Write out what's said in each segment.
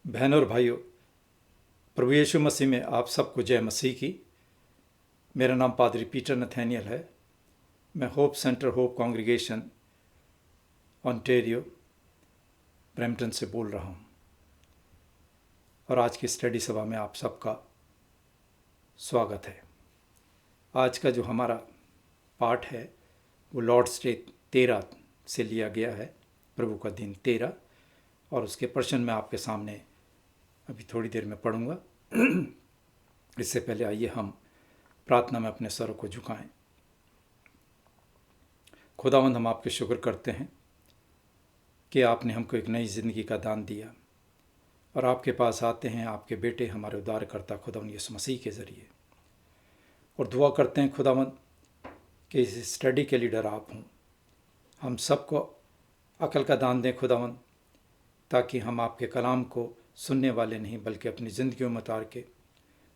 बहनों और भाइयों, प्रभु यीशु मसीह में आप सबको जय मसीह की। मेरा नाम पादरी पीटर नथैनियल है। मैं hope centre hope congregation Ontario Brampton से बोल रहा हूँ और आज की स्टडी सभा में आप सबका स्वागत है। आज का जो हमारा पाठ है वो लॉर्ड्स डे 13 से लिया गया है, प्रभु का दिन 13, और उसके प्रश्न मैं आपके सामने अभी थोड़ी देर में पढ़ूंगा। इससे पहले आइए हम प्रार्थना में अपने सरों को झुकाएं। खुदावंद, हम आपके शुक्र करते हैं कि आपने हमको एक नई ज़िंदगी का दान दिया और आपके पास आते हैं आपके बेटे हमारे उद्धारकर्ता खुदावंद यीशु मसीह के ज़रिए, और दुआ करते हैं खुदावंद कि इस स्टडी के लीडर आप हों। हम सबको अकल का दान दें खुदावंद, ताकि हम आपके कलाम को सुनने वाले नहीं बल्कि अपनी ज़िंदगियों में उतार के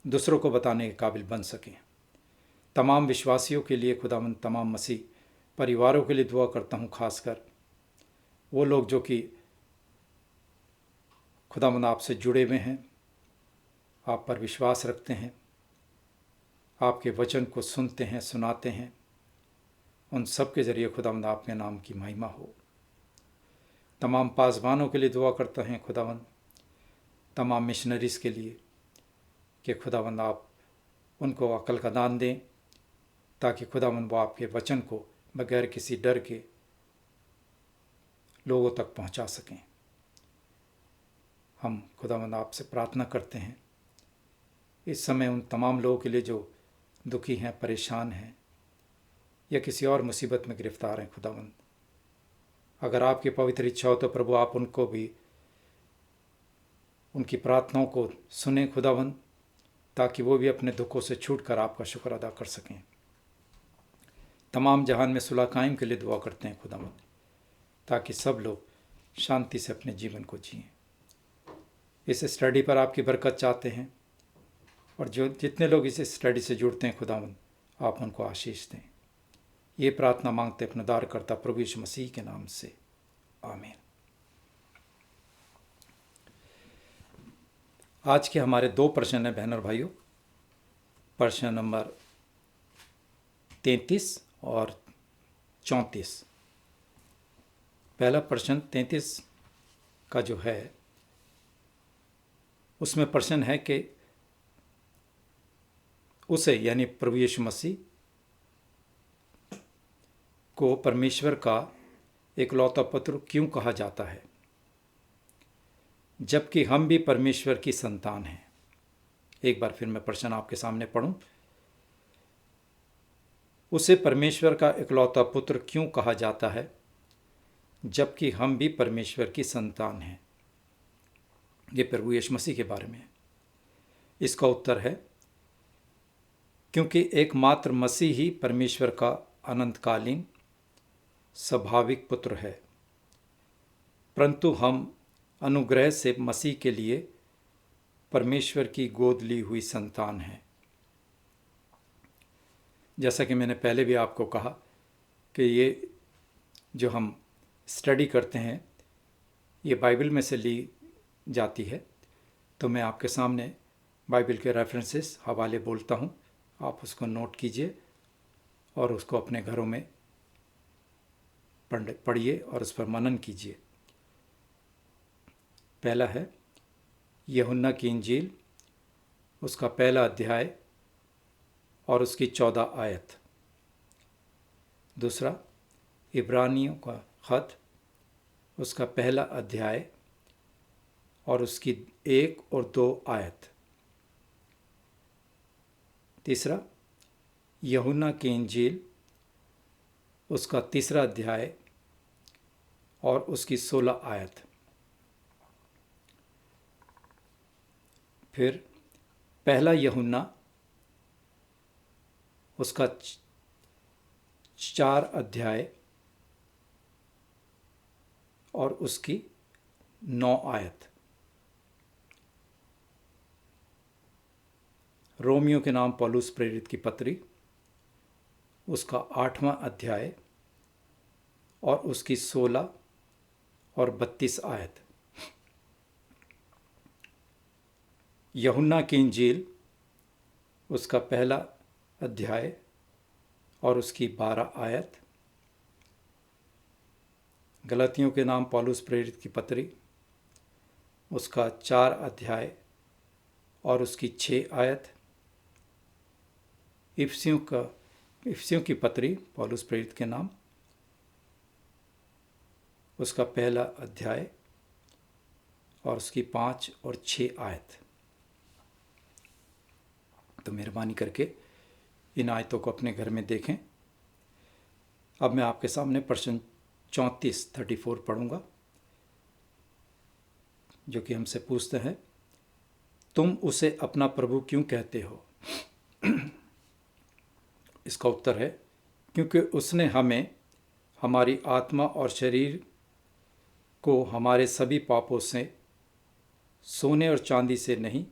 दूसरों को बताने के काबिल बन सकें। तमाम विश्वासियों के लिए खुदावंद, तमाम मसीह परिवारों के लिए दुआ करता हूँ, खासकर वो लोग जो कि खुदावंद आपसे जुड़े हुए हैं, आप पर विश्वास रखते हैं, आपके वचन को सुनते हैं, सुनाते हैं। उन सब के ज़रिए खुदावंद आपके नाम की महिमा हो। तमाम पासबानों के लिए दुआ करते हैं खुदावंद, तमाम मिशनरीज़ के लिए कि खुदावंद आप उनको अकल का दान दें, ताकि खुदावंद वो आपके वचन को बगैर किसी डर के लोगों तक पहुंचा सकें। हम खुदावंद आपसे प्रार्थना करते हैं इस समय उन तमाम लोगों के लिए जो दुखी हैं, परेशान हैं या किसी और मुसीबत में गिरफ्तार हैं। खुदावंद, अगर आपकी पवित्र इच्छा हो तो प्रभु आप उनको भी, उनकी प्रार्थनाओं को सुने खुदावंद, ताकि वो भी अपने दुखों से छूटकर आपका शुक्र अदा कर सकें। तमाम जहान में सुलह कायम के लिए दुआ करते हैं खुदावंद, ताकि सब लोग शांति से अपने जीवन को जिएं। इस स्टडी पर आपकी बरकत चाहते हैं, और जो जितने लोग इस स्टडी से जुड़ते हैं खुदावंद, आप उनको आशीष दें। ये प्रार्थना मांगते अपने उद्धारकर्ता प्रभु यीशु मसीह के नाम से, आमीन। आज के हमारे दो प्रश्न हैं बहन और भाइयों। प्रश्न नंबर 33 और 34। पहला प्रश्न 33 का जो है उसमें प्रश्न है कि उसे यानी प्रभु यीशु मसीह को परमेश्वर का इकलौता पुत्र क्यों कहा जाता है, जबकि हम भी परमेश्वर की संतान हैं। एक बार फिर मैं प्रश्न आपके सामने पढ़ूं। उसे परमेश्वर का इकलौता पुत्र क्यों कहा जाता है, जबकि हम भी परमेश्वर की संतान हैं। ये प्रभु यीशु मसीह के बारे में है। इसका उत्तर है क्योंकि एकमात्र मसीह ही परमेश्वर का अनंतकालीन स्वाभाविक पुत्र है, परंतु हम अनुग्रह से मसीह के लिए परमेश्वर की गोद ली हुई संतान हैं। जैसा कि मैंने पहले भी आपको कहा कि ये जो हम स्टडी करते हैं ये बाइबल में से ली जाती है, तो मैं आपके सामने बाइबल के रेफरेंसेस हवाले बोलता हूँ, आप उसको नोट कीजिए और उसको अपने घरों में पढ़िए और उस पर मनन कीजिए। पहला है यूहन्ना की इंजील, उसका पहला अध्याय और उसकी 14 आयत। दूसरा इब्रानियों का खत, उसका पहला अध्याय और उसकी 1 और 2 आयत। तीसरा यूहन्ना की इंजील, उसका तीसरा अध्याय और उसकी 16 आयत। फिर पहला यूहन्ना, उसका 4 अध्याय और उसकी 9 आयत। रोमियो के नाम पौलुस प्रेरित की पत्री, उसका 8वां अध्याय और उसकी 16 और 32 आयत। यूहन्ना की इंजील उसका पहला अध्याय और उसकी 12 आयत। गलतियों के नाम पौलुस प्रेरित की पत्री उसका 4 अध्याय और उसकी 6 आयत। इफिसियों की पत्री पौलुस प्रेरित के नाम उसका पहला अध्याय और उसकी 5 और 6 आयत। तो मेहरबानी करके इन आयतों को अपने घर में देखें। अब मैं आपके सामने प्रश्न 34 पढ़ूंगा, जो कि हमसे पूछते हैं, तुम उसे अपना प्रभु क्यों कहते हो? इसका उत्तर है, क्योंकि उसने हमें हमारी आत्मा और शरीर को हमारे सभी पापों से सोने और चांदी से नहीं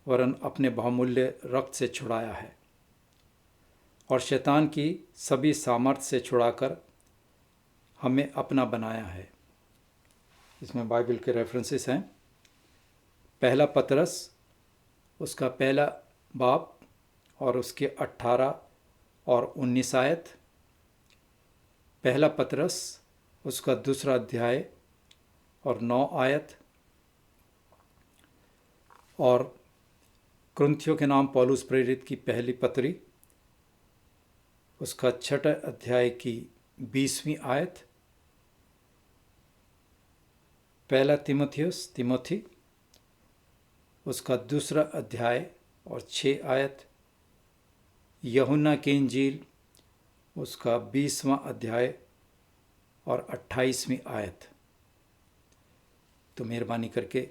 वरन अपने बहुमूल्य रक्त से छुड़ाया है और शैतान की सभी सामर्थ से छुड़ाकर हमें अपना बनाया है। इसमें बाइबल के रेफरेंसेस हैं। पहला पतरस उसका पहला बाब और उसके 18 और 19 आयत। पहला पतरस उसका दूसरा अध्याय और 9 आयत। और कुरिन्थियों के नाम पौलुस प्रेरित की पहली पत्री उसका 6 अध्याय की 20वीं आयत। पहला तिमोथी उसका दूसरा अध्याय और 6 आयत। यूहन्ना की इंजील उसका 20वां अध्याय और 28वीं आयत। तो मेहरबानी करके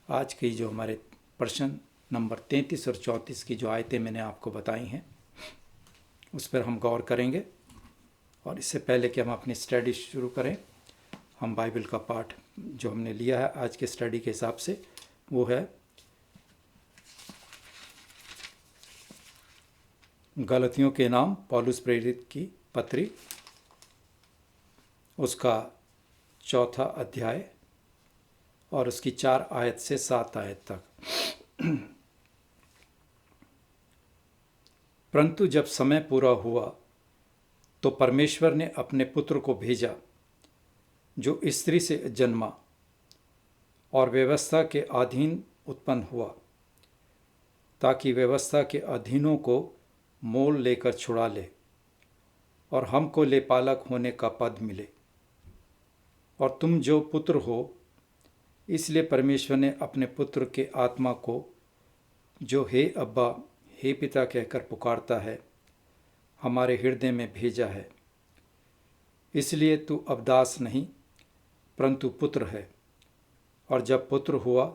आज की जो हमारे प्रश्न नंबर 33 और 34 की जो आयतें मैंने आपको बताई हैं उस पर हम गौर करेंगे। और इससे पहले कि हम अपनी स्टडी शुरू करें, हम बाइबल का पाठ जो हमने लिया है आज के स्टडी के हिसाब से वो है गलतियों के नाम पौलुस प्रेरित की पत्री उसका 4 अध्याय और उसकी 4 आयत से 7 आयत तक। परंतु जब समय पूरा हुआ तो परमेश्वर ने अपने पुत्र को भेजा जो स्त्री से जन्मा और व्यवस्था के अधीन उत्पन्न हुआ, ताकि व्यवस्था के अधीनों को मोल लेकर छुड़ा ले और हमको लेपालक होने का पद मिले। और तुम जो पुत्र हो, इसलिए परमेश्वर ने अपने पुत्र के आत्मा को, जो हे अब्बा हे पिता कहकर पुकारता है, हमारे हृदय में भेजा है। इसलिए तू अब दास नहीं परंतु पुत्र है, और जब पुत्र हुआ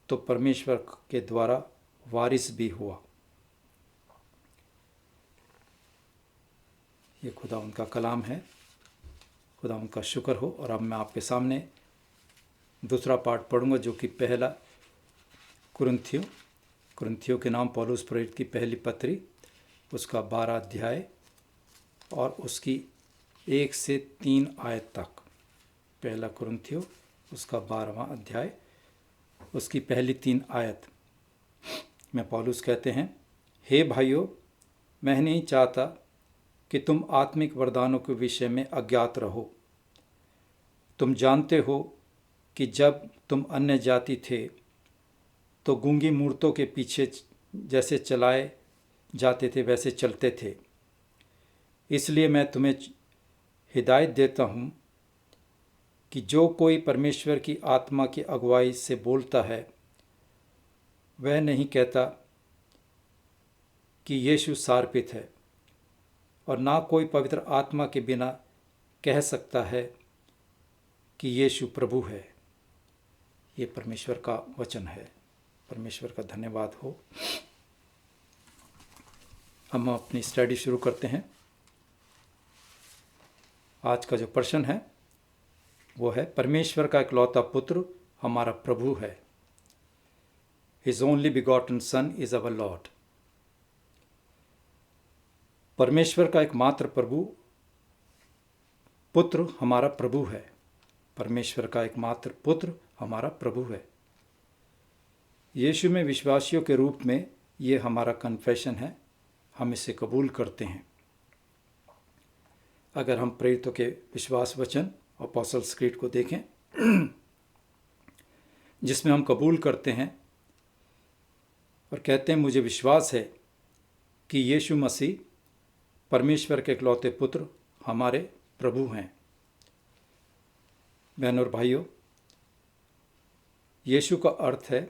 तो परमेश्वर के द्वारा वारिस भी हुआ। ये खुदा उनका कलाम है, खुदा उनका शुक्र हो। और अब मैं आपके सामने दूसरा पाठ पढ़ूंगा, जो कि पहला कुरिन्थियों के नाम पौलुस प्रेरित की पहली पत्री उसका 12 अध्याय और उसकी 1 से 3 आयत तक। पहला कुरिन्थियों उसका 12वां अध्याय उसकी पहली 3 आयत में पौलुस कहते हैं, हे भाइयों, मैं नहीं चाहता कि तुम आत्मिक वरदानों के विषय में अज्ञात रहो। तुम जानते हो कि जब तुम अन्य जाति थे तो गूंगी मूर्तों के पीछे जैसे चलाए जाते थे वैसे चलते थे। इसलिए मैं तुम्हें हिदायत देता हूँ कि जो कोई परमेश्वर की आत्मा की अगुवाई से बोलता है, वह नहीं कहता कि यीशु सार्पित है, और ना कोई पवित्र आत्मा के बिना कह सकता है कि यीशु प्रभु है। ये परमेश्वर का वचन है। परमेश्वर का धन्यवाद हो। हम अपनी स्टडी शुरू करते हैं। आज का जो प्रश्न है वो है, परमेश्वर का इकलौता पुत्र हमारा प्रभु है। His only begotten Son is our Lord. परमेश्वर का एकमात्र पुत्र हमारा प्रभु है। परमेश्वर का एकमात्र पुत्र हमारा प्रभु है। यीशु में विश्वासियों के रूप में ये हमारा कन्फेशन है, हम इसे कबूल करते हैं। अगर हम प्रेरितों के विश्वास वचन अपोस्टल्स क्रीड को देखें, जिसमें हम कबूल करते हैं और कहते हैं मुझे विश्वास है कि यीशु मसीह परमेश्वर के इकलौते पुत्र हमारे प्रभु हैं। बहनों और भाइयों, यीशु का अर्थ है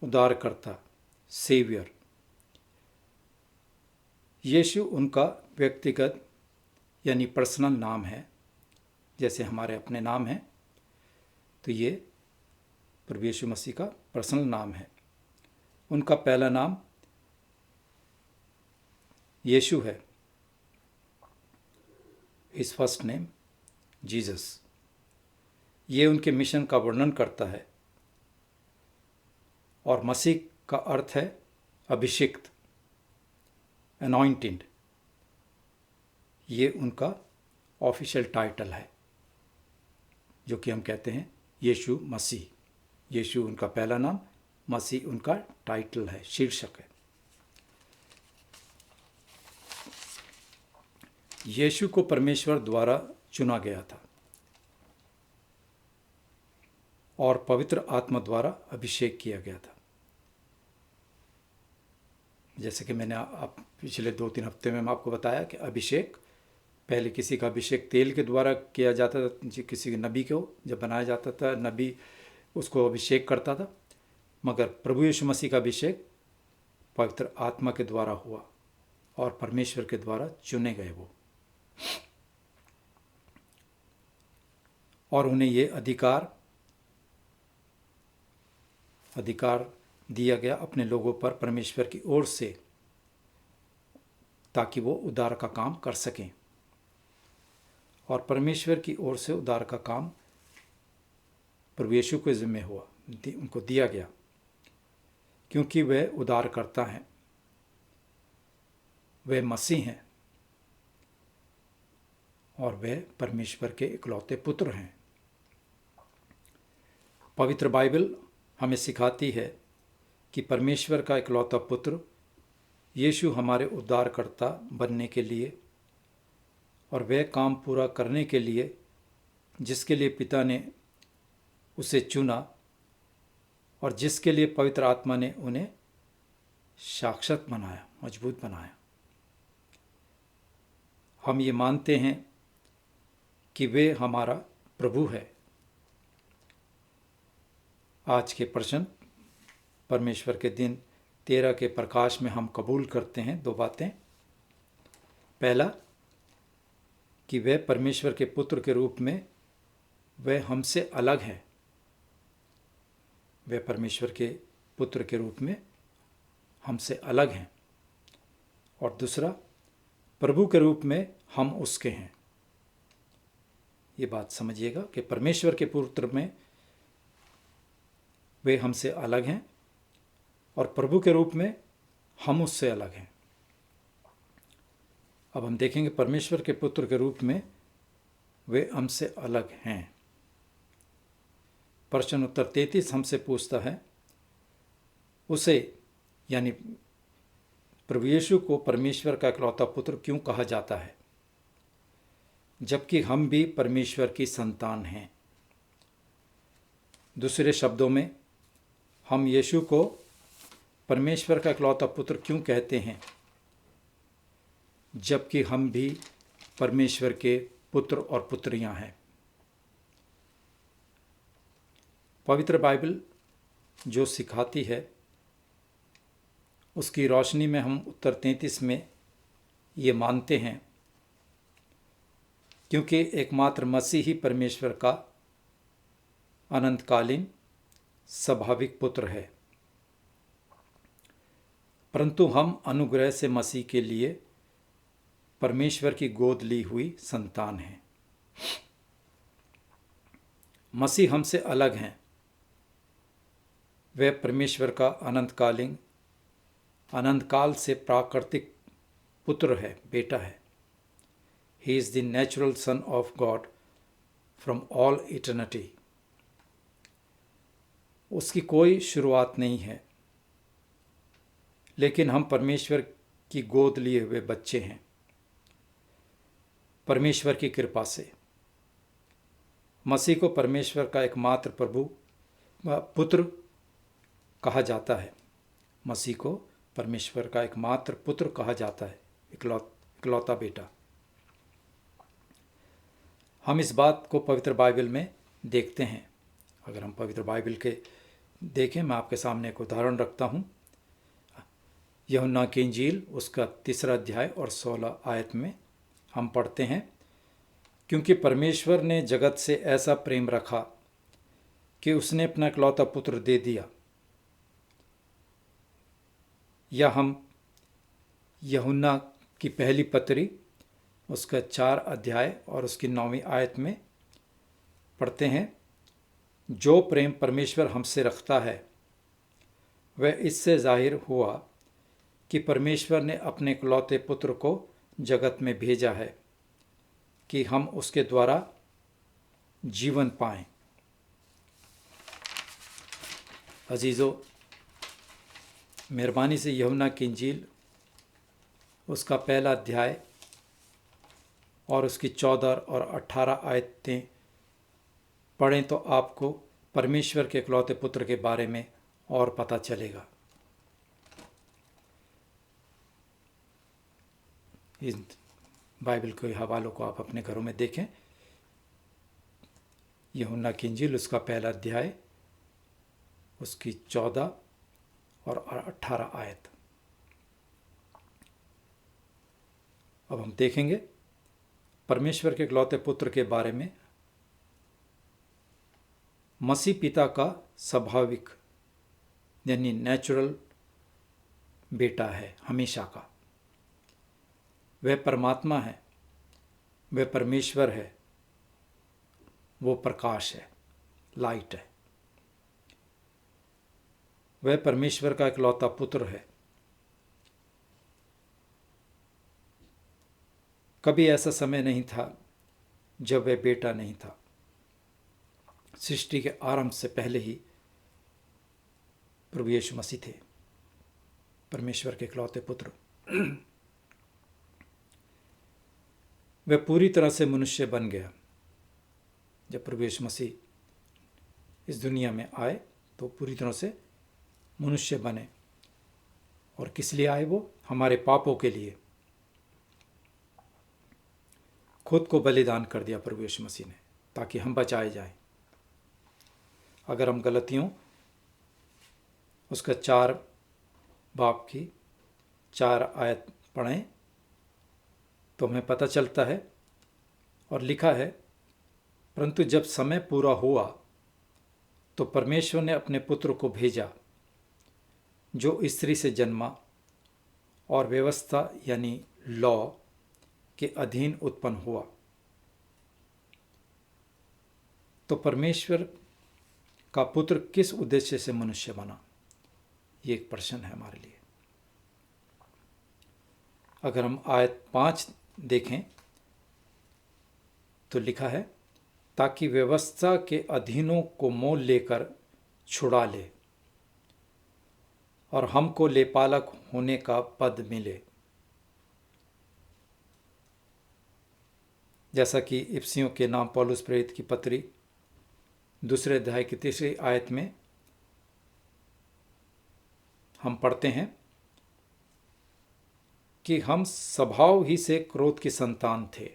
उद्धारकर्ता, सेवियर। यीशु उनका व्यक्तिगत यानी पर्सनल नाम है, जैसे हमारे अपने नाम हैं, तो ये प्रभु यीशु मसीह का पर्सनल नाम है। उनका पहला नाम यीशु है, हिज फर्स्ट नेम जीसस। ये उनके मिशन का वर्णन करता है। और मसीह का अर्थ है अभिषिक्त, अनॉइंटेड। ये उनका ऑफिशियल टाइटल है, जो कि हम कहते हैं यीशु मसीह। यीशु उनका पहला नाम, मसीह उनका टाइटल है, शीर्षक है। यीशु को परमेश्वर द्वारा चुना गया था और पवित्र आत्मा द्वारा अभिषेक किया गया था। जैसे कि मैंने आप पिछले 2-3 हफ्ते में आपको बताया कि अभिषेक, पहले किसी का अभिषेक तेल के द्वारा किया जाता था, किसी नबी को जब बनाया जाता था, नबी उसको अभिषेक करता था। मगर प्रभु यीशु मसीह का अभिषेक पवित्र आत्मा के द्वारा हुआ और परमेश्वर के द्वारा चुने गए वो, और उन्हें ये अधिकार दिया गया अपने लोगों पर परमेश्वर की ओर से, ताकि वो उद्धार का काम कर सकें। और परमेश्वर की ओर से उद्धार का काम प्रभु यीशु के जिम्मे हुआ, उनको दिया गया, क्योंकि वह उद्धारकर्ता हैं, वह मसीह हैं और वह परमेश्वर के इकलौते पुत्र हैं। पवित्र बाइबल हमें सिखाती है कि परमेश्वर का इकलौता पुत्र यीशु हमारे उद्धारकर्ता बनने के लिए और वह काम पूरा करने के लिए जिसके लिए पिता ने उसे चुना और जिसके लिए पवित्र आत्मा ने उन्हें साक्षात बनाया, मजबूत बनाया। हम ये मानते हैं कि वे हमारा प्रभु है। आज के प्रश्न परमेश्वर के दिन 13 के प्रकाश में हम कबूल करते हैं 2 बातें। पहला, कि वह परमेश्वर के पुत्र के रूप में वह हमसे अलग है। वह परमेश्वर के पुत्र के रूप में हमसे अलग हैं। और दूसरा, प्रभु के रूप में हम उसके हैं। ये बात समझिएगा कि परमेश्वर के पुत्र में वे हमसे अलग हैं और प्रभु के रूप में हम उससे अलग हैं। अब हम देखेंगे परमेश्वर के पुत्र के रूप में वे हमसे अलग हैं। प्रश्न उत्तर 33 हमसे पूछता है, उसे यानी प्रभु यीशु को परमेश्वर का इकलौता पुत्र क्यों कहा जाता है, जबकि हम भी परमेश्वर की संतान हैं। दूसरे शब्दों में, हम यीशु को परमेश्वर का इकलौता पुत्र क्यों कहते हैं, जबकि हम भी परमेश्वर के पुत्र और पुत्रियां हैं। पवित्र बाइबल जो सिखाती है उसकी रोशनी में हम उत्तर 33 में ये मानते हैं, क्योंकि एकमात्र मसीह ही परमेश्वर का अनंतकालीन स्वाभाविक पुत्र है, परंतु हम अनुग्रह से मसीह के लिए परमेश्वर की गोद ली हुई संतान हैं। मसीह हमसे अलग हैं। वह परमेश्वर का अनंतकाल से प्राकृतिक पुत्र है, बेटा है। He is the natural son of God from all eternity. उसकी कोई शुरुआत नहीं है, लेकिन हम परमेश्वर की गोद लिए हुए बच्चे हैं। परमेश्वर की कृपा से मसीह को परमेश्वर का एकमात्र पुत्र कहा जाता है। मसीह को परमेश्वर का एकमात्र पुत्र कहा जाता है, इकलौता बेटा। हम इस बात को पवित्र बाइबल में देखते हैं। अगर हम पवित्र बाइबल के देखें, मैं आपके सामने एक उदाहरण रखता हूँ। यूहन्ना की इंजील उसका 3 अध्याय और 16 आयत में हम पढ़ते हैं, क्योंकि परमेश्वर ने जगत से ऐसा प्रेम रखा कि उसने अपना इकलौता पुत्र दे दिया। या हम यूहन्ना की पहली पत्री उसका 4 अध्याय और उसकी 9वीं आयत में पढ़ते हैं, जो प्रेम परमेश्वर हमसे रखता है वह इससे जाहिर हुआ कि परमेश्वर ने अपने इकलौते पुत्र को जगत में भेजा है कि हम उसके द्वारा जीवन पाएं। अजीज़ों, मेहरबानी से यूहन्ना की इंजील उसका पहला अध्याय और उसकी 14 और 18 आयतें पढ़ें तो आपको परमेश्वर के इकलौते पुत्र के बारे में और पता चलेगा। इस बाइबल के हवालों को आप अपने घरों में देखें। यूहन्ना की इंजील उसका पहला अध्याय उसकी 14 और 18 आयत। अब हम देखेंगे परमेश्वर के इकलौते पुत्र के बारे में। मसीह पिता का स्वाभाविक यानी नेचुरल बेटा है, हमेशा का। वह परमात्मा है, वह परमेश्वर है, वो प्रकाश है, लाइट है। वह परमेश्वर का इकलौता पुत्र है। कभी ऐसा समय नहीं था जब वह बेटा नहीं था। सृष्टि के आरंभ से पहले ही प्रभु यीशु मसीह थे, परमेश्वर के इकलौते पुत्र। वह पूरी तरह से मनुष्य बन गया। जब प्रभु यीशु मसीह इस दुनिया में आए तो पूरी तरह से मनुष्य बने। और किस लिए आए? वो हमारे पापों के लिए खुद को बलिदान कर दिया प्रभु यीशु मसीह ने, ताकि हम बचाए जाएं। अगर हम गलतियों उसका 4 बाब की 4 आयत पढ़ें तो हमें पता चलता है और लिखा है, परंतु जब समय पूरा हुआ तो परमेश्वर ने अपने पुत्र को भेजा, जो स्त्री से जन्मा और व्यवस्था यानी लॉ के अधीन उत्पन्न हुआ। तो परमेश्वर का पुत्र किस उद्देश्य से मनुष्य बना? ये एक प्रश्न है हमारे लिए। अगर हम आयत 5 देखें तो लिखा है, ताकि व्यवस्था के अधीनों को मोल लेकर छुड़ा ले और हमको लेपालक होने का पद मिले। जैसा कि इफिसियों के नाम पौलुस प्रेरित की पत्री 2 अध्याय की 3 आयत में हम पढ़ते हैं कि हम स्वभाव ही से क्रोध की संतान थे।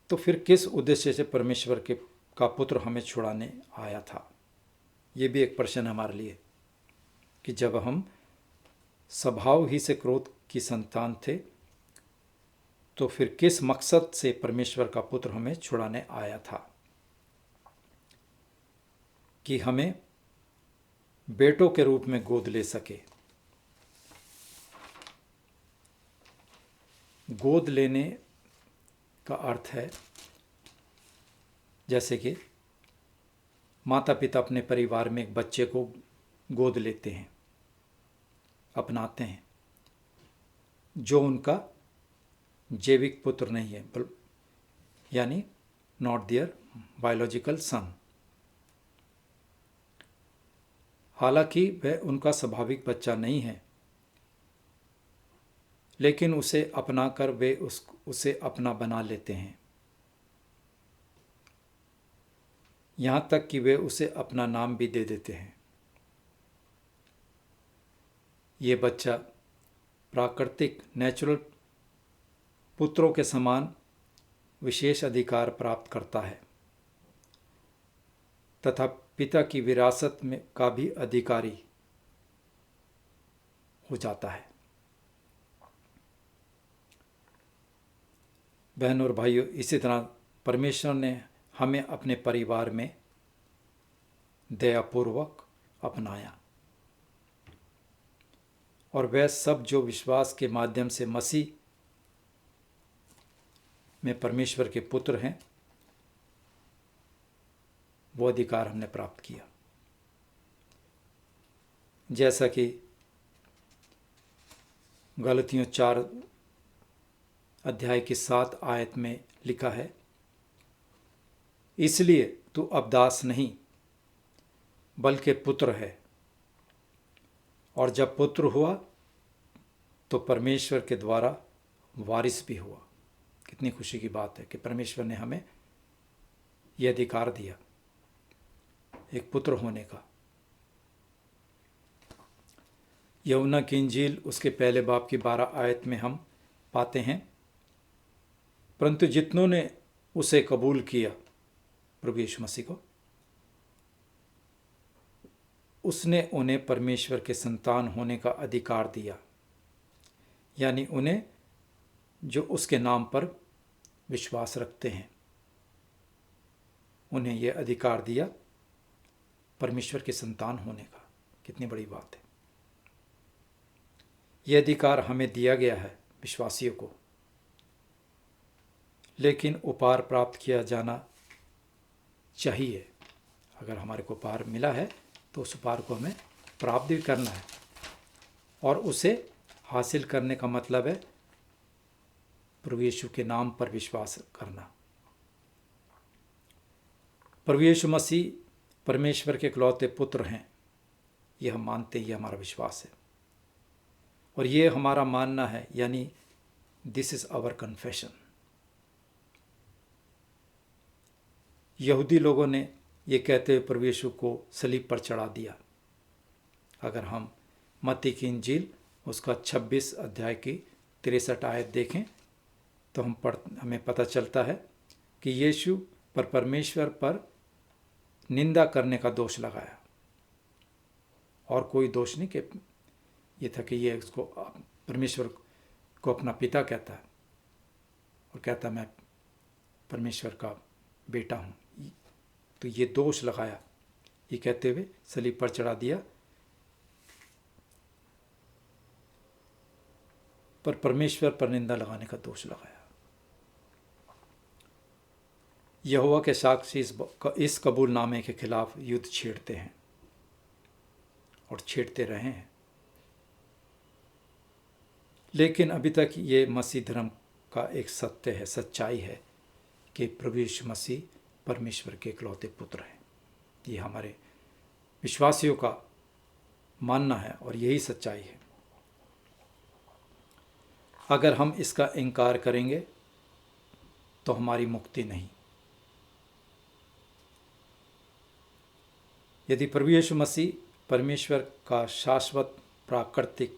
तो फिर किस उद्देश्य से परमेश्वर का पुत्र हमें छुड़ाने आया था? ये भी एक प्रश्न हमारे लिए कि जब हम स्वभाव ही से क्रोध की संतान थे तो फिर किस मकसद से परमेश्वर का पुत्र हमें छुड़ाने आया था? कि हमें बेटों के रूप में गोद ले सके। गोद लेने का अर्थ है जैसे कि माता पिता अपने परिवार में एक बच्चे को गोद लेते हैं, अपनाते हैं, जो उनका जैविक पुत्र नहीं है, यानी नॉट देयर बायोलॉजिकल सन, हालांकि वह उनका स्वाभाविक बच्चा नहीं है, लेकिन उसे अपनाकर वे उसे अपना बना लेते हैं, यहाँ तक कि वे उसे अपना नाम भी दे देते हैं। ये बच्चा प्राकृतिक नेचुरल पुत्रों के समान विशेष अधिकार प्राप्त करता है तथा पिता की विरासत में का भी अधिकारी हो जाता है। बहनों और भाइयों, इसी तरह परमेश्वर ने हमें अपने परिवार में दयापूर्वक अपनाया और वह सब जो विश्वास के माध्यम से मसीह में परमेश्वर के पुत्र हैं, वो अधिकार हमने प्राप्त किया। जैसा कि गलतियों 4 अध्याय की 7 आयत में लिखा है, इसलिए तू अब दास नहीं बल्कि पुत्र है, और जब पुत्र हुआ तो परमेश्वर के द्वारा वारिस भी हुआ। कितनी खुशी की बात है कि परमेश्वर ने हमें यह अधिकार दिया एक पुत्र होने का। यूहन्ना की इंजील उसके पहले बाब की 12 आयत में हम पाते हैं, परंतु जितनों ने उसे कबूल किया, प्रभु यीशु मसीह को, उसने उन्हें परमेश्वर के संतान होने का अधिकार दिया, यानी उन्हें जो उसके नाम पर विश्वास रखते हैं, उन्हें यह अधिकार दिया परमेश्वर के संतान होने का। कितनी बड़ी बात है। यह अधिकार हमें दिया गया है विश्वासियों को, लेकिन उपहार प्राप्त किया जाना चाहिए। अगर हमारे को उपहार मिला है तो उस उपहार को हमें प्राप्त भी करना है, और उसे हासिल करने का मतलब है प्रभु यीशु के नाम पर विश्वास करना। प्रभु यीशु मसीह परमेश्वर के इकलौते पुत्र हैं, यह हम मानते, यह हमारा विश्वास है, और यह हमारा मानना है, यानी दिस इज आवर कन्फेशन। यहूदी लोगों ने ये कहते हुए प्रभु यीशु को सलीब पर चढ़ा दिया। अगर हम मत्ती की इंजील उसका 26 अध्याय की 63 आयत देखें तो हमें पता चलता है कि यीशु पर परमेश्वर पर निंदा करने का दोष लगाया, और कोई दोष नहीं, कि ये था कि ये उसको परमेश्वर को अपना पिता कहता है और कहता मैं परमेश्वर का बेटा हूँ। तो ये दोष लगाया, ये कहते हुए सलीब पर चढ़ा दिया। पर परमेश्वर पर निंदा लगाने का दोष लगाया। यहोवा के साक्षी इस कबूलनामे के खिलाफ युद्ध छेड़ते हैं और छेड़ते रहे हैं, लेकिन अभी तक ये मसीह धर्म का एक सत्य है, सच्चाई है कि प्रभु यीशु मसीह परमेश्वर के इकलौते पुत्र हैं। ये हमारे विश्वासियों का मानना है और यही सच्चाई है। अगर हम इसका इनकार करेंगे तो हमारी मुक्ति नहीं। यदि प्रभु यीशु मसीह परमेश्वर का शाश्वत प्राकृतिक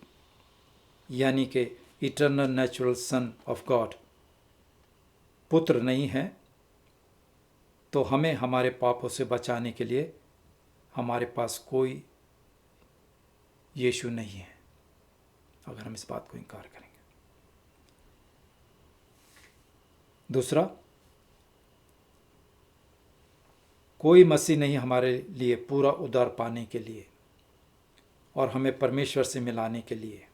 यानी कि eternal natural son of God पुत्र नहीं है, तो हमें हमारे पापों से बचाने के लिए हमारे पास कोई यीशु नहीं है, अगर हम इस बात को इनकार करेंगे। दूसरा, कोई मसीह नहीं हमारे लिए पूरा उद्धार पाने के लिए और हमें परमेश्वर से मिलाने के लिए,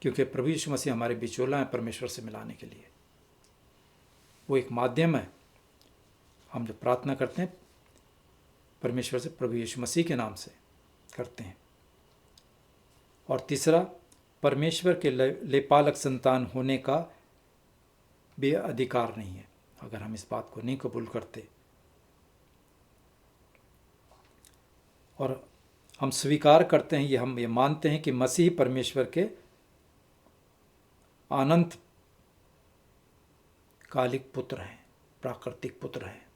क्योंकि प्रभु यीशु मसीह हमारे बिचौला है परमेश्वर से मिलाने के लिए। वो एक माध्यम है। हम जो प्रार्थना करते हैं परमेश्वर से प्रभु यीशु मसीह के नाम से करते हैं। और तीसरा, परमेश्वर के लेपालक संतान होने का भी अधिकार नहीं है, अगर हम इस बात को नहीं कबूल करते। और हम स्वीकार करते हैं, हम ये मानते हैं कि मसीह परमेश्वर के अनंत कालिक पुत्र हैं, प्राकृतिक पुत्र हैं।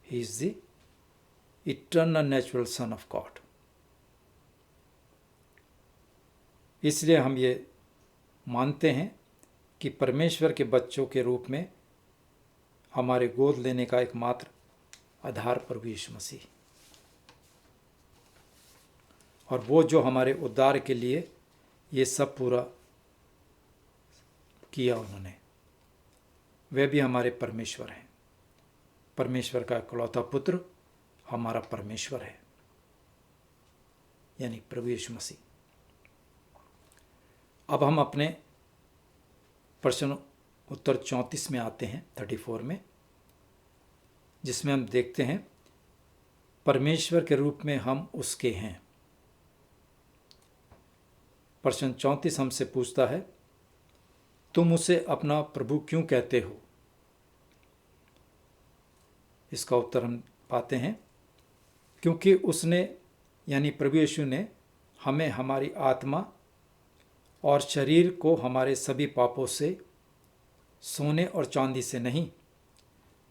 He is the eternal natural son of God. इसलिए हम ये मानते हैं कि परमेश्वर के बच्चों के रूप में हमारे गोद लेने का एकमात्र आधार प्रभु यीशु मसीह, और वो जो हमारे उद्धार के लिए ये सब पूरा किया उन्होंने, वे भी हमारे परमेश्वर हैं। परमेश्वर का इकलौता पुत्र हमारा परमेश्वर है, यानी प्रभु यीशु मसीह। अब हम अपने प्रश्न उत्तर 34 में आते हैं, 34 में, जिसमें हम देखते हैं परमेश्वर के रूप में हम उसके हैं। प्रश्न 34 हमसे पूछता है, तुम उसे अपना प्रभु क्यों कहते हो? इसका उत्तर हम पाते हैं, क्योंकि उसने यानी प्रभु यीशु ने हमें हमारी आत्मा और शरीर को हमारे सभी पापों से, सोने और चांदी से नहीं,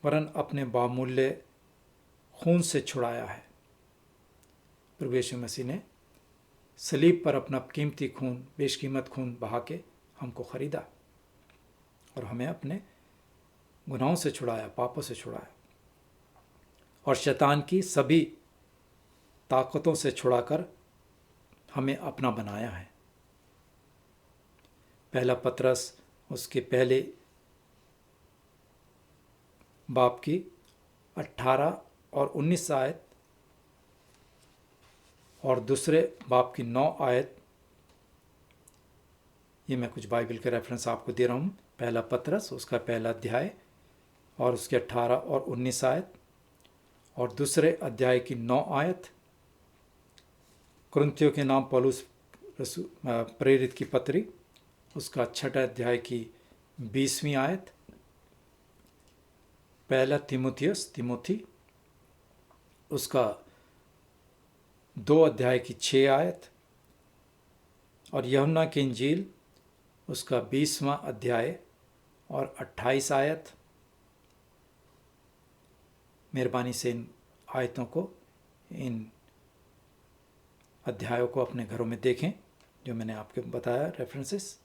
वरन अपने बामूल्य खून से छुड़ाया है। प्रभु यीशु मसीह ने सलीब पर अपना कीमती खून, बेशकीमत खून बहा के हमको खरीदा और हमें अपने गुनाहों से छुड़ाया, पापों से छुड़ाया, और शैतान की सभी ताकतों से छुड़ाकर हमें अपना बनाया है। पहला पतरस उसके पहले बाब की 18 और 19 आयत और दूसरे बाब की 9 आयत, ये मैं कुछ बाइबल के रेफरेंस आपको दे रहा हूँ। पहला पतरस उसका पहला अध्याय और उसके 18 और 19 आयत, और दूसरे अध्याय की 9 आयत, कुरिन्थियों के नाम पौलुस प्रेरित की पत्री उसका 6 अध्याय की 20वीं आयत, पहला तिमोथी उसका 2 अध्याय की 6 आयत, और यूहन्ना की इंजील उसका 20वां अध्याय और 28 आयत। मेहरबानी से इन आयतों को, इन अध्यायों को अपने घरों में देखें जो मैंने आपको बताया रेफरेंसेस।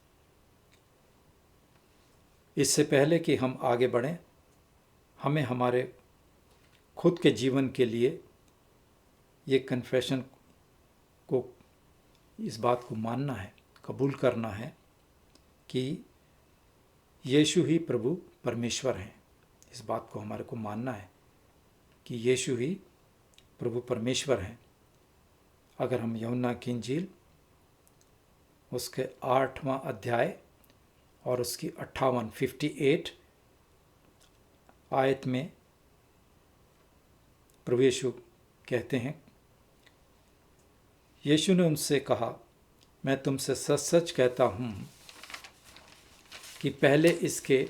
इससे पहले कि हम आगे बढ़ें, हमें हमारे खुद के जीवन के लिए ये कन्फेशन को, इस बात को मानना है, कबूल करना है कि यीशु ही प्रभु परमेश्वर हैं। इस बात को हमारे को मानना है कि यीशु ही प्रभु परमेश्वर हैं। अगर हम यूहन्ना की इंजील उसके 8वां अध्याय और उसकी 58 आयत में प्रभु यीशु कहते हैं, यीशु ने उनसे कहा, मैं तुमसे सच सच कहता हूँ कि पहले इसके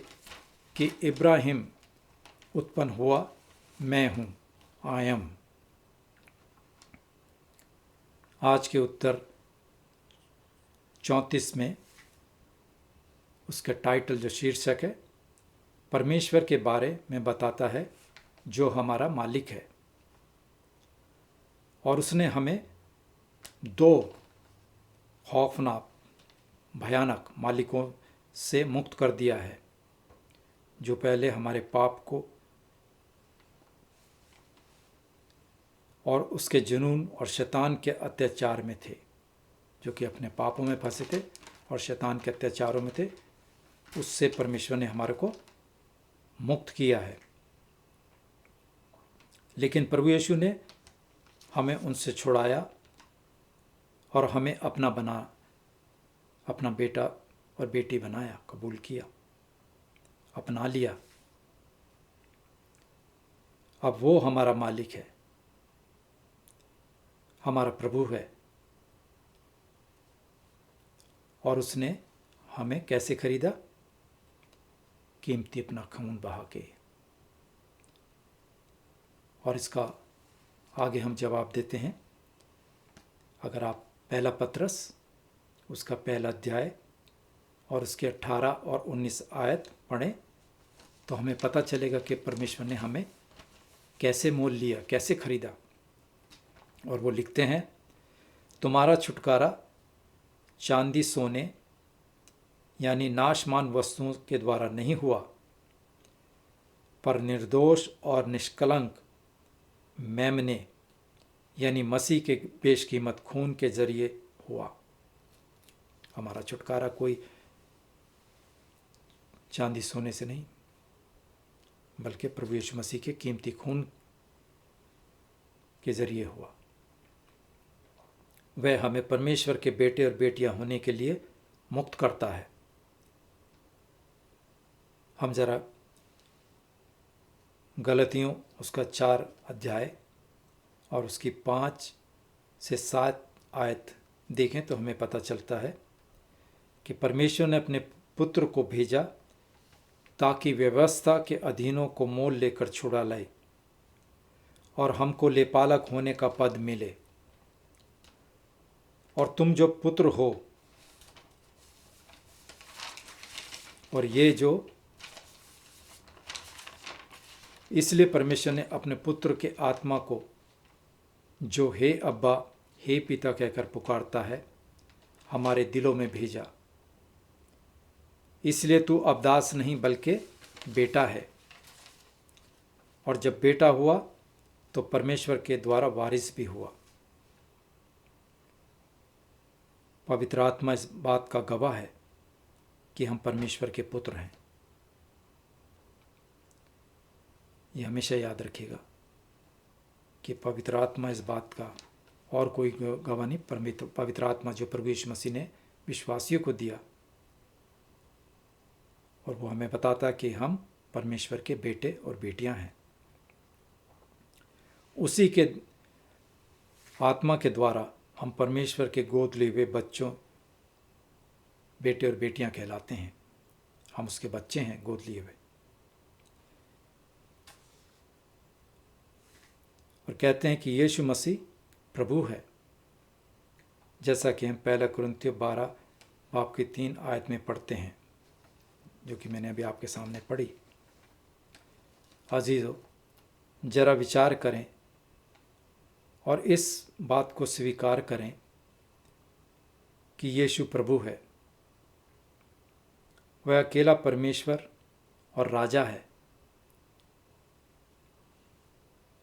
कि इब्राहिम उत्पन्न हुआ, मैं हूँ, आई एम। आज के उत्तर 34 में उसका टाइटल जो शीर्षक है, परमेश्वर के बारे में बताता है जो हमारा मालिक है, और उसने हमें 2 खौफनाक भयानक मालिकों से मुक्त कर दिया है, जो पहले हमारे पाप को और उसके जुनून और शैतान के अत्याचार में थे, जो कि अपने पापों में फंसे थे और शैतान के अत्याचारों में थे। उससे परमेश्वर ने हमारे को मुक्त किया है। लेकिन प्रभु यीशु ने हमें उनसे छुड़ाया और हमें अपना बेटा और बेटी बनाया, कबूल किया, अपना लिया। अब वो हमारा मालिक है, हमारा प्रभु है, और उसने हमें कैसे खरीदा? कीमती अपना खून बहा के। और इसका आगे हम जवाब देते हैं। अगर आप पहला पत्रस उसका पहला अध्याय और उसके 18 और 19 आयत पढ़ें तो हमें पता चलेगा कि परमेश्वर ने हमें कैसे मोल लिया, कैसे खरीदा। और वो लिखते हैं, तुम्हारा छुटकारा चांदी सोने यानी नाशमान वस्तुओं के द्वारा नहीं हुआ, पर निर्दोष और निष्कलंक मेमने यानी मसीह के बेशकीमत खून के जरिए हुआ। हमारा छुटकारा कोई चांदी सोने से नहीं, बल्कि प्रभु यीशु मसीह के कीमती खून के जरिए हुआ। वह हमें परमेश्वर के बेटे और बेटियां होने के लिए मुक्त करता है। हम जरा गलतियों उसका 4 अध्याय और उसकी 5 से 7 आयत देखें तो हमें पता चलता है कि परमेश्वर ने अपने पुत्र को भेजा ताकि व्यवस्था के अधीनों को मोल लेकर छुड़ा लाए और हमको लेपालक होने का पद मिले। और तुम जो पुत्र हो, और ये जो इसलिए परमेश्वर ने अपने पुत्र के आत्मा को, जो हे अब्बा हे पिता कहकर पुकारता है, हमारे दिलों में भेजा। इसलिए तू अब दास नहीं बल्कि बेटा है, और जब बेटा हुआ तो परमेश्वर के द्वारा वारिस भी हुआ। पवित्र आत्मा इस बात का गवाह है कि हम परमेश्वर के पुत्र हैं। ये हमेशा याद रखिएगा कि पवित्र आत्मा इस बात का और कोई गवाह नहीं, पवित्र आत्मा जो प्रभु यीशु मसीह ने विश्वासियों को दिया, और वो हमें बताता कि हम परमेश्वर के बेटे और बेटियां हैं। उसी के आत्मा के द्वारा हम परमेश्वर के गोद लिए हुए बच्चों, बेटे और बेटियां कहलाते हैं। हम उसके बच्चे हैं, गोद लिए हुए। और कहते हैं कि यीशु मसीह प्रभु है, जैसा कि हम पहला कुरिन्थियों 12 बाब की 3 आयत में पढ़ते हैं, जो कि मैंने अभी आपके सामने पढ़ी। अजीजों, जरा विचार करें और इस बात को स्वीकार करें कि यीशु प्रभु है। वह अकेला परमेश्वर और राजा है।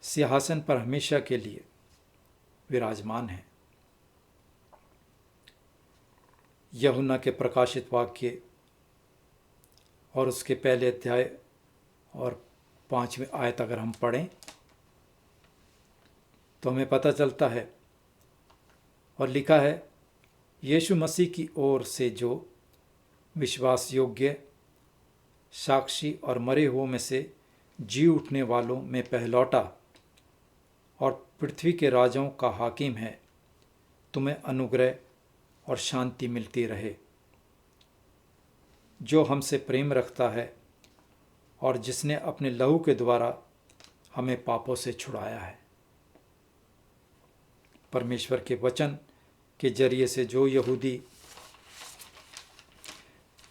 सिंहासन पर हमेशा के लिए विराजमान है। यूहन्ना के प्रकाशित वाक्य और उसके पहले अध्याय और 5वें आयत अगर हम पढ़ें तो हमें पता चलता है, और लिखा है, यीशु मसीह की ओर से जो विश्वास योग्य साक्षी और मरे हुओं में से जी उठने वालों में पहलौटा और पृथ्वी के राजाओं का हाकिम है, तुम्हें अनुग्रह और शांति मिलती रहे। जो हमसे प्रेम रखता है और जिसने अपने लहू के द्वारा हमें पापों से छुड़ाया है। परमेश्वर के वचन के जरिए से जो यहूदी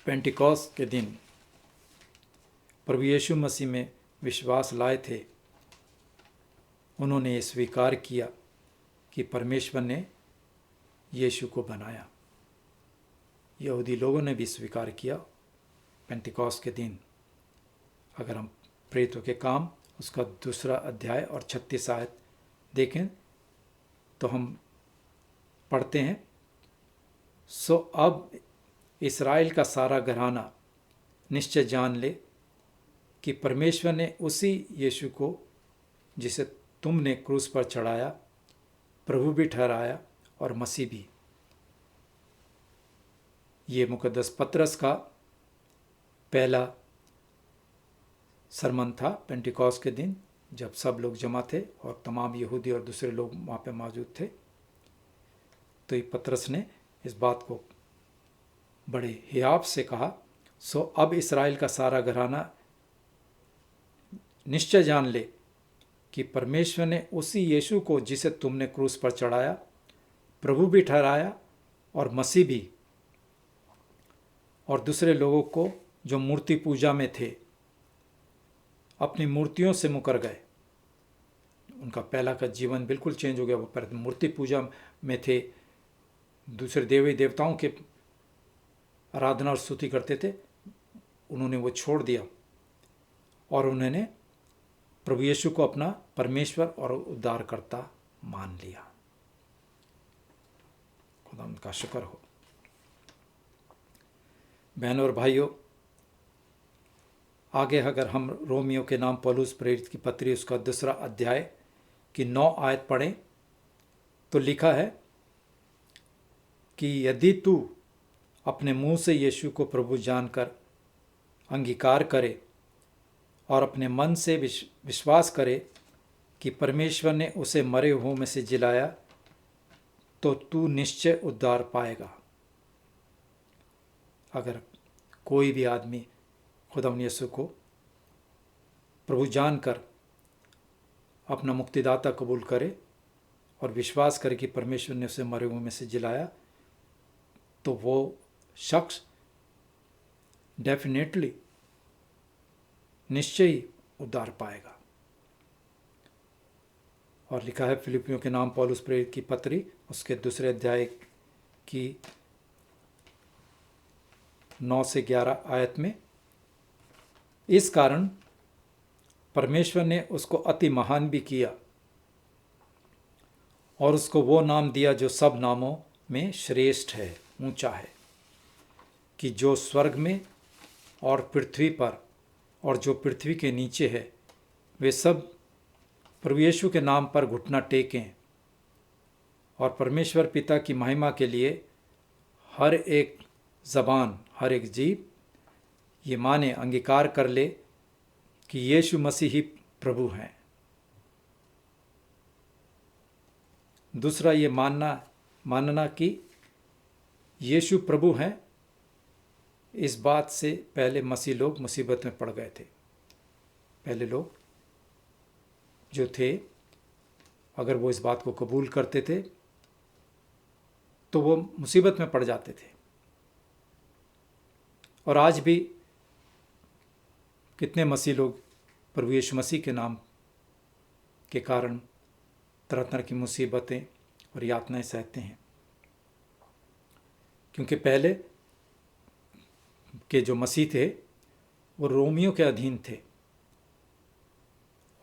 पेंटिकॉस्ट के दिन प्रभु यीशु मसीह में विश्वास लाए थे, उन्होंने ये स्वीकार किया कि परमेश्वर ने यीशु को बनाया। यहूदी लोगों ने भी स्वीकार किया पेंटिकॉस्ट के दिन। अगर हम प्रेरितों के काम उसका 2 अध्याय और 36 आयत देखें तो हम पढ़ते हैं, सो अब इस्राएल का सारा घराना निश्चय जान ले कि परमेश्वर ने उसी यीशु को, जिसे तुमने क्रूस पर चढ़ाया, प्रभु भी ठहराया और मसीह भी। ये मुकद्दस पत्रस का पहला सरमन था पेंटिकॉस्ट के दिन, जब सब लोग जमा थे और तमाम यहूदी और दूसरे लोग वहाँ पे मौजूद थे। तो ये पत्रस ने इस बात को बड़े हियाव से कहा, सो अब इस्राएल का सारा घराना निश्चय जान ले कि परमेश्वर ने उसी यीशु को जिसे तुमने क्रूस पर चढ़ाया प्रभु भी ठहराया और मसीह भी, और दूसरे लोगों को जो मूर्ति पूजा में थे अपनी मूर्तियों से मुकर गए। उनका पहला का जीवन बिल्कुल चेंज हो गया। वो पर मूर्ति पूजा में थे, दूसरे देवी देवताओं के आराधना और स्तुति करते थे, उन्होंने वो छोड़ दिया और उन्होंने प्रभु यीशु को अपना परमेश्वर और उद्धारकर्ता मान लिया। खुदा उनका शुक्र हो। बहनों और भाइयों, आगे अगर हम रोमियो के नाम पौलुस प्रेरित की पत्री उसका 2 अध्याय की 9 आयत पढ़ें तो लिखा है कि यदि तू अपने मुंह से यीशु को प्रभु जानकर अंगीकार करे और अपने मन से विश्वास करे कि परमेश्वर ने उसे मरे हुओं में से जिलाया तो तू निश्चय उद्धार पाएगा। अगर कोई भी आदमी खुदावंद यीशु को प्रभु जानकर अपना मुक्तिदाता कबूल करे और विश्वास करे कि परमेश्वर ने उसे मरे हुए में से जिलाया, तो वो शख्स डेफिनेटली निश्चय ही उद्धार पाएगा। और लिखा है फिलिपियों के नाम पौलुस प्रेरित की पत्री उसके 2 अध्याय की 9 से 11 आयत में, इस कारण परमेश्वर ने उसको अति महान भी किया और उसको वो नाम दिया जो सब नामों में श्रेष्ठ है, ऊंचा है, कि जो स्वर्ग में और पृथ्वी पर और जो पृथ्वी के नीचे है वे सब प्रभु यीशु के नाम पर घुटना टेकें और परमेश्वर पिता की महिमा के लिए हर एक ज़बान, हर एक जीव ये माने, अंगीकार कर ले कि यीशु मसीह ही प्रभु हैं। दूसरा ये मानना कि यीशु प्रभु हैं, इस बात से पहले मसीह लोग मुसीबत में पड़ गए थे। पहले लोग जो थे, अगर वो इस बात को कबूल करते थे तो वो मुसीबत में पड़ जाते थे। और आज भी कितने मसीह लोग प्रभु यीशु मसीह के नाम के कारण तरह तरह की मुसीबतें और यातनाएं सहते हैं, क्योंकि पहले के जो मसीह थे वो रोमियों के अधीन थे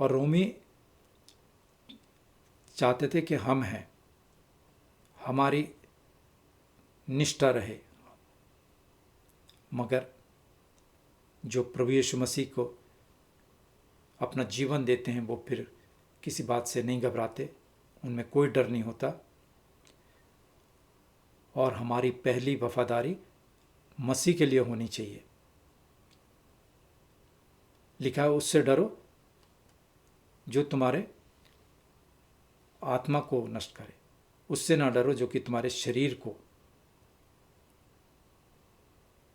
और रोमी चाहते थे कि हम हैं, हमारी निष्ठा रहे। मगर जो प्रभु यीशु मसीह को अपना जीवन देते हैं वो फिर किसी बात से नहीं घबराते, उनमें कोई डर नहीं होता। और हमारी पहली वफादारी मसीह के लिए होनी चाहिए। लिखा है उससे डरो जो तुम्हारे आत्मा को नष्ट करे, उससे ना डरो जो कि तुम्हारे शरीर को,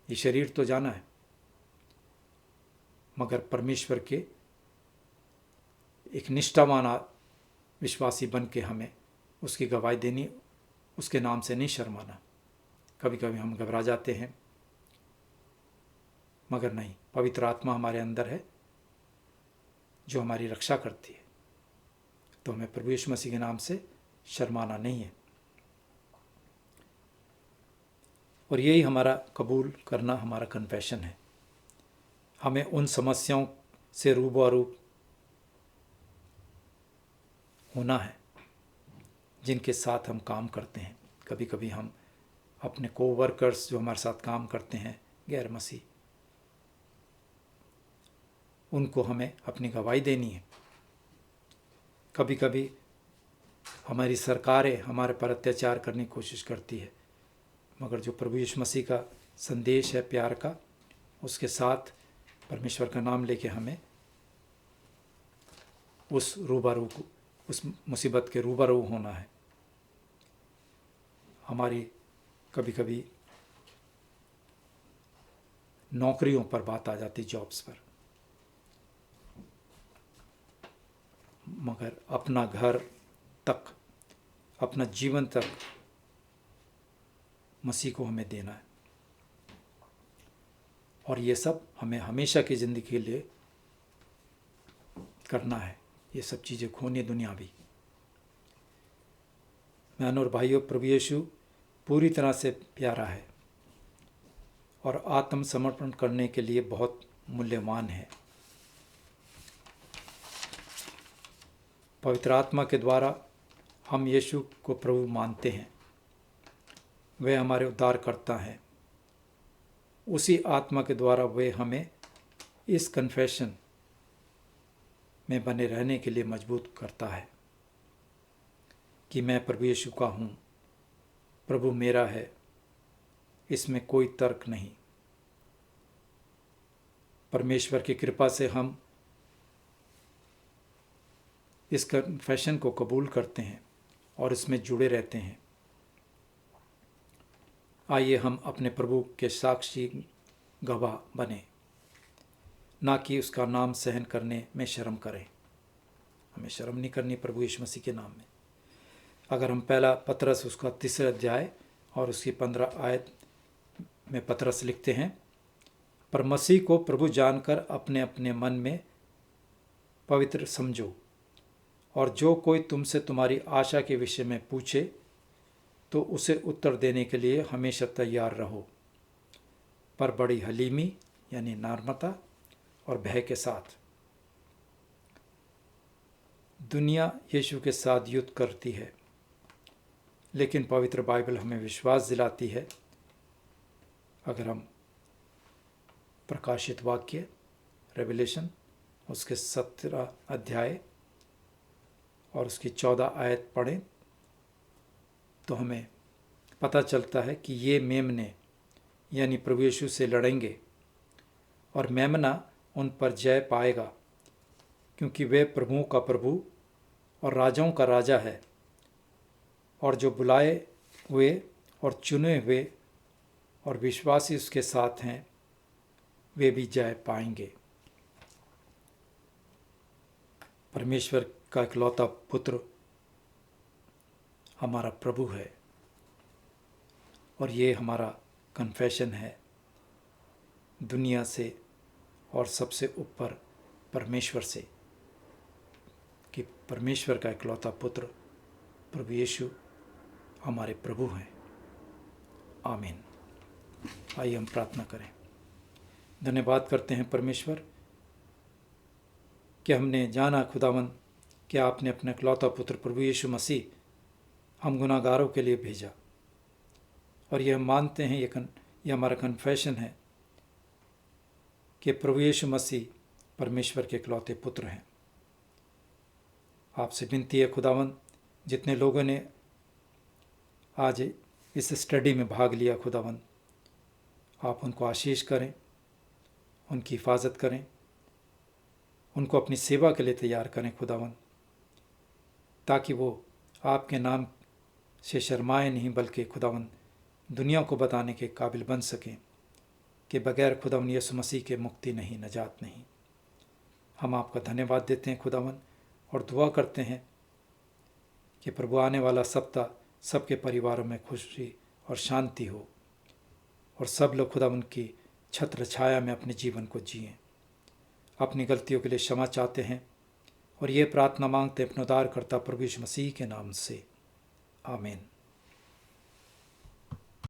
ये शरीर तो जाना है, मगर परमेश्वर के एक निष्ठावान विश्वासी बन के हमें उसकी गवाही देनी, उसके नाम से नहीं शर्माना। कभी कभी हम घबरा जाते हैं, मगर नहीं, पवित्र आत्मा हमारे अंदर है जो हमारी रक्षा करती है, तो हमें प्रभु यीशु मसीह के नाम से शर्माना नहीं है। और यही हमारा कबूल करना, हमारा कन्फेशन है। हमें उन समस्याओं से रूबरू होना है जिनके साथ हम काम करते हैं। कभी कभी हम अपने कोवर्कर्स जो हमारे साथ काम करते हैं गैर मसीह, उनको हमें अपनी गवाही देनी है। कभी कभी हमारी सरकारें हमारे पर अत्याचार करने की कोशिश करती है, मगर जो प्रभु यीशु मसीह का संदेश है प्यार का, उसके साथ परमेश्वर का नाम लेके हमें उस मुसीबत के रूबरू होना है। हमारी कभी कभी नौकरियों पर बात आ जाती, जॉब्स पर। मगर अपना घर तक, अपना जीवन तक मसीह को हमें देना है। और ये सब हमें हमेशा की ज़िंदगी के लिए करना है। ये सब चीज़ें खोनी दुनियावी। बहनों और भाइयों, प्रभु यीशु पूरी तरह से प्यारा है और आत्मसमर्पण करने के लिए बहुत मूल्यवान है। पवित्र आत्मा के द्वारा हम यीशु को प्रभु मानते हैं। वह हमारे उद्धारकर्ता हैं। उसी आत्मा के द्वारा वे हमें इस कन्फेशन में बने रहने के लिए मजबूत करता है कि मैं प्रभु यीशु का हूँ, प्रभु मेरा है। इसमें कोई तर्क नहीं। परमेश्वर की कृपा से हम इस कन्फेशन को कबूल करते हैं और इसमें जुड़े रहते हैं। आइए हम अपने प्रभु के साक्षी गवाह बने, ना कि उसका नाम सहन करने में शर्म करें। हमें शर्म नहीं करनी प्रभु यीशु मसीह के नाम में। अगर हम पहला पतरस उसका 3 अध्याय और उसकी 15 आयत में पतरस लिखते हैं, पर मसीह को प्रभु जानकर अपने अपने मन में पवित्र समझो, और जो कोई तुमसे तुम्हारी आशा के विषय में पूछे तो उसे उत्तर देने के लिए हमेशा तैयार रहो, पर बड़ी हलीमी यानी नम्रता और भय के साथ। दुनिया यीशु के साथ युद्ध करती है, लेकिन पवित्र बाइबल हमें विश्वास दिलाती है। अगर हम प्रकाशित वाक्य रेवलेशन उसके 17 अध्याय और उसकी 14 आयत पढ़ें तो हमें पता चलता है कि ये मेमने यानी प्रभु यीशु से लड़ेंगे और मेमना उन पर जय पाएगा, क्योंकि वे प्रभुओं का प्रभु और राजाओं का राजा है, और जो बुलाए हुए और चुने हुए और विश्वासी उसके साथ हैं, वे भी जय पाएंगे। परमेश्वर का इकलौता पुत्र हमारा प्रभु है, और ये हमारा कन्फेशन है दुनिया से और सबसे ऊपर परमेश्वर से, कि परमेश्वर का इकलौता पुत्र प्रभु यीशु हमारे प्रभु हैं। आमीन। आइए हम प्रार्थना करें। धन्यवाद करते हैं परमेश्वर कि हमने जाना खुदावन कि आपने अपना इकलौता पुत्र प्रभु यीशु मसीह हम गुनाहगारों के लिए भेजा, और यह मानते हैं, यह हमारा कन्फेशन है कि प्रभु यीशु मसीह परमेश्वर के इकलौते पुत्र हैं। आपसे विनती है खुदावन, जितने लोगों ने आज इस स्टडी में भाग लिया खुदावन, आप उनको आशीष करें, उनकी हिफाजत करें, उनको अपनी सेवा के लिए तैयार करें खुदावन, ताकि वो आपके नाम से शर्माए नहीं, बल्कि खुदावन दुनिया को बताने के काबिल बन सकें कि बगैर खुदावन यीशु मसीह के मुक्ति नहीं, नजात नहीं। हम आपका धन्यवाद देते हैं खुदावन, और दुआ करते हैं कि प्रभु आने वाला सप्ताह सबके परिवारों में खुशी और शांति हो, और सब लोग खुदावन की छत्र छाया में अपने जीवन को जिएं। अपनी गलतियों के लिए क्षमा चाहते हैं, और ये प्रार्थना मांगते हैं अपने उद्धारकर्ता प्रभु यीशु मसीह के नाम से। आमीन।